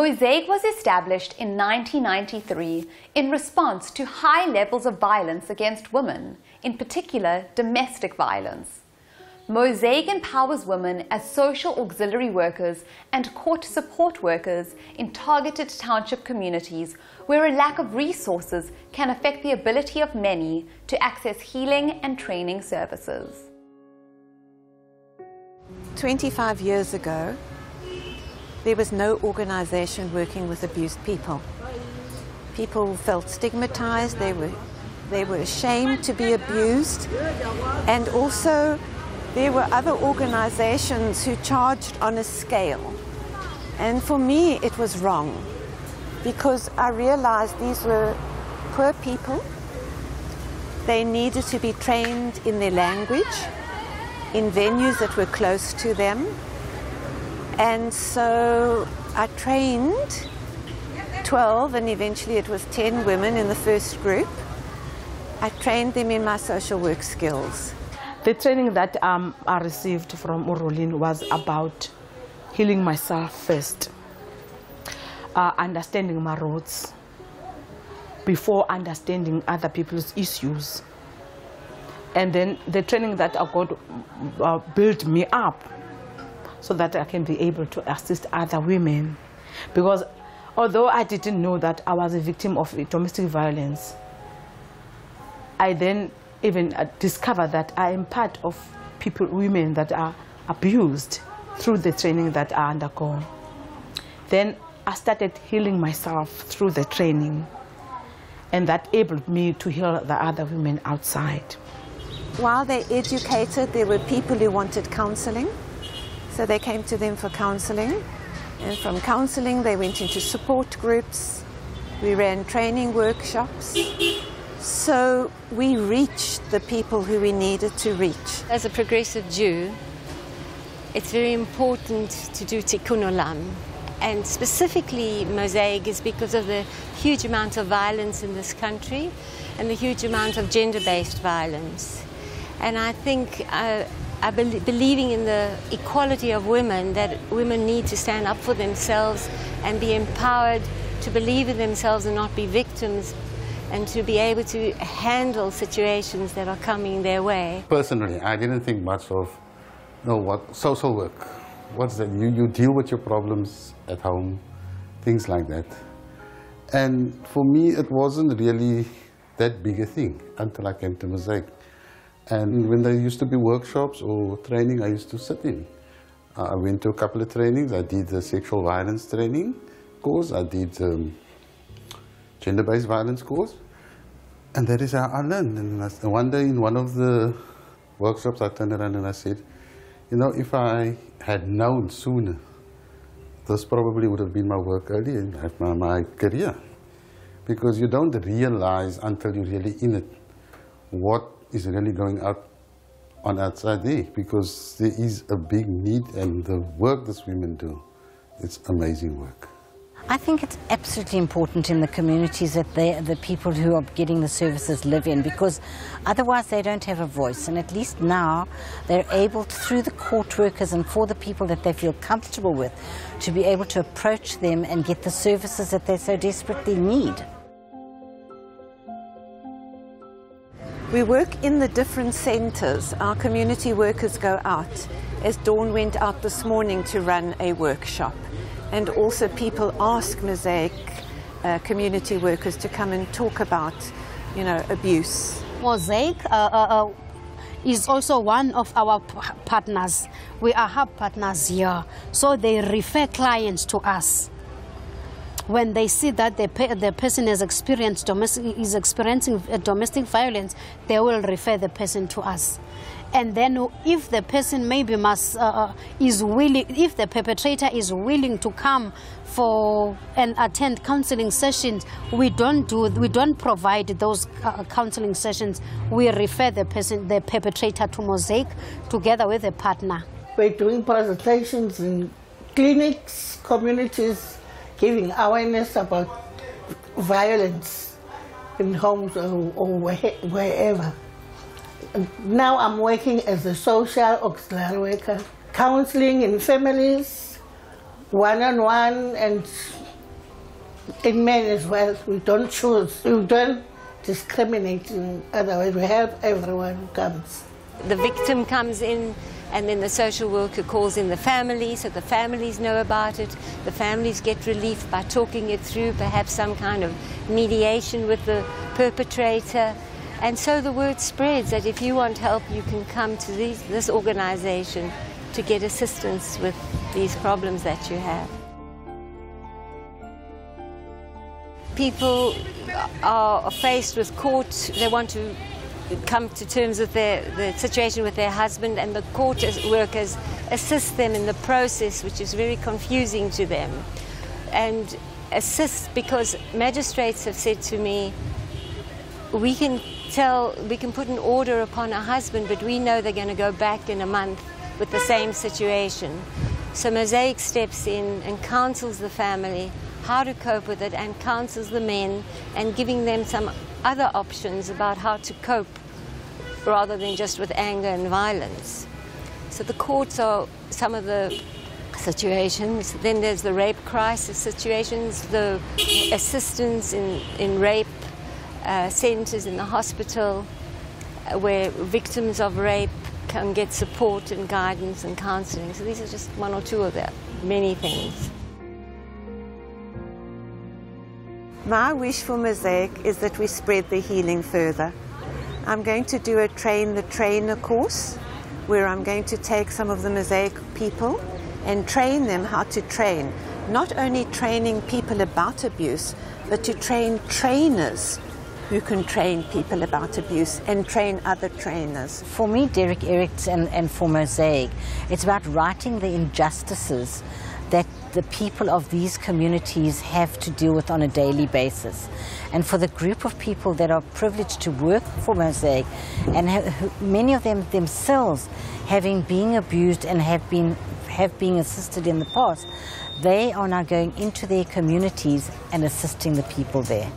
MOSAIC was established in 1993 in response to high levels of violence against women, in particular domestic violence. MOSAIC empowers women as social auxiliary workers and court support workers in targeted township communities where a lack of resources can affect the ability of many to access healing and training services. 25 years ago, there was no organization working with abused people. People felt stigmatized, they were ashamed to be abused, and also there were other organizations who charged on a scale. And for me, it was wrong, because I realized these were poor people. They needed to be trained in their language, in venues that were close to them. And so I trained 12, and eventually it was 10 women in the first group. I trained them in my social work skills. The training that I received from Orolin was about healing myself first, understanding my roots before understanding other people's issues. And then the training that I got built me up so that I can be able to assist other women. Because although I didn't know that I was a victim of domestic violence, I then even discovered that I am part of women that are abused through the training that I undergo. Then I started healing myself through the training, and that enabled me to heal the other women outside. While they educated, there were people who wanted counseling, so they came to them for counseling. And from counseling, they went into support groups. We ran training workshops. So we reached the people who we needed to reach. As a progressive Jew, it's very important to do tikkun olam. And specifically MOSAIC is because of the huge amount of violence in this country and the huge amount of gender-based violence. And I think believing in the equality of women, that women need to stand up for themselves and be empowered to believe in themselves and not be victims, and to be able to handle situations that are coming their way. Personally, I didn't think much of what social work. What's that? You deal with your problems at home, things like that. And for me, it wasn't really that big a thing until I came to MOSAIC. And when there used to be workshops or training, I used to sit in. I went to a couple of trainings. I did the sexual violence training course. I did gender-based violence course. And that is how I learned. And one day in one of the workshops, I turned around and I said, you know, if I had known sooner, this probably would have been my work earlier, my career. Because you don't realize until you're really in it what is really going on outside there, because there is a big need, and the work these women do, it's amazing work. I think it's absolutely important in the communities that the people who are getting the services live in, because otherwise they don't have a voice. And at least now they're able, through the court workers and for the people that they feel comfortable with, to be able to approach them and get the services that they so desperately need. We work in the different centers. Our community workers go out, as Dawn went out this morning to run a workshop. And also people ask MOSAIC community workers to come and talk about, you know, abuse. MOSAIC is also one of our partners. We are hub partners here, so they refer clients to us. When they see that the person is experiencing domestic violence, they will refer the person to us. And then if the person maybe is willing, if the perpetrator is willing to come for and attend counseling sessions, we don't provide those counseling sessions. We refer the perpetrator to MOSAIC together with a partner. We're doing presentations in clinics, communities, giving awareness about violence in homes or wherever. Now I'm working as a social auxiliary worker, counseling in families, one-on-one, and in men as well. We don't choose, we don't discriminate in other ways. We help everyone who comes. The victim comes in, and then the social worker calls in the family, so the families know about it. The families get relief by talking it through, perhaps some kind of mediation with the perpetrator. And so the word spreads that if you want help, you can come to this organization to get assistance with these problems that you have. People are faced with court. They want to come to terms with the situation with their husband, and the court workers assist them in the process, which is very confusing to them. And assist because magistrates have said to me, we can put an order upon a husband, but we know they're going to go back in a month with the same situation. So MOSAIC steps in and counsels the family how to cope with it, and counsels the men, and giving them some other options about how to cope rather than just with anger and violence. So the courts are some of the situations. Then there's the rape crisis situations, the assistance in rape centers in the hospital, where victims of rape can get support and guidance and counseling. So these are just one or two of the many things. My wish for MOSAIC is that we spread the healing further. I'm going to do a Train the Trainer course, where I'm going to take some of the MOSAIC people and train them how to train. Not only training people about abuse, but to train trainers who can train people about abuse and train other trainers. For me, Derech Eretz and for MOSAIC, it's about righting the injustices that the people of these communities have to deal with on a daily basis. And for the group of people that are privileged to work for MOSAIC, and many of them themselves having been abused and have been assisted in the past, they are now going into their communities and assisting the people there.